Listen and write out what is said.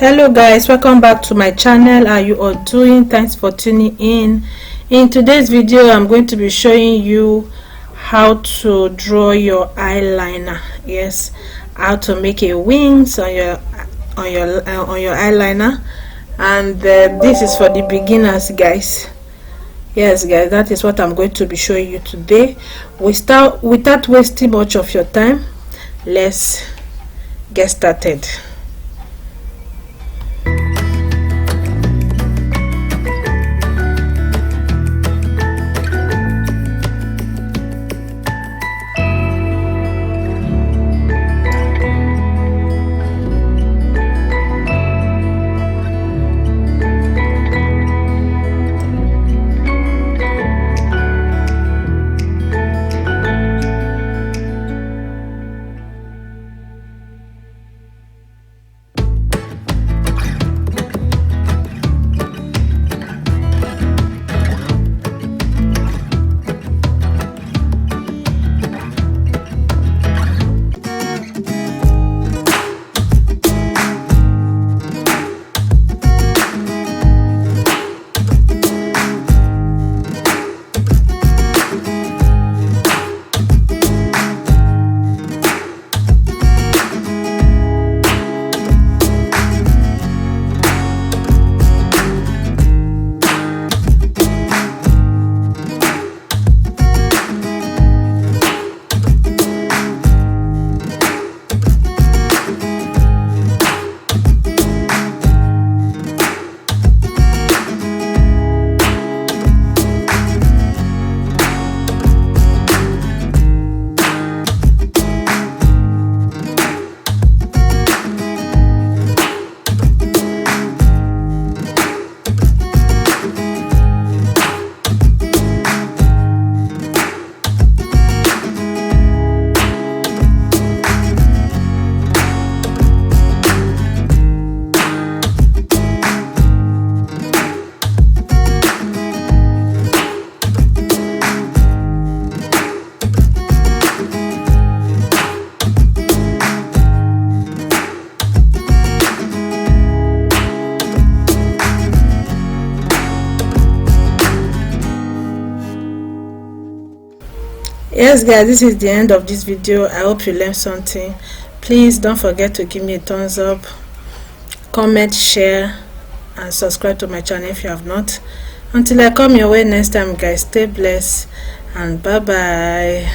Hello guys, welcome back to my channel. How are you all doing? Thanks for tuning in today's video. I'm going to be showing you how to draw your eyeliner. Yes, how to make a wings on your eyeliner, and this is for the beginners, guys. Yes guys, that is what I'm going to be showing you today. We start without wasting much of your time. Let's get started. Yes guys, this is the end of this video. I hope you learned something. Please don't forget to give me a thumbs up, comment, share, and subscribe to my channel if you have not. Until I come your way next time guys, stay blessed and bye bye.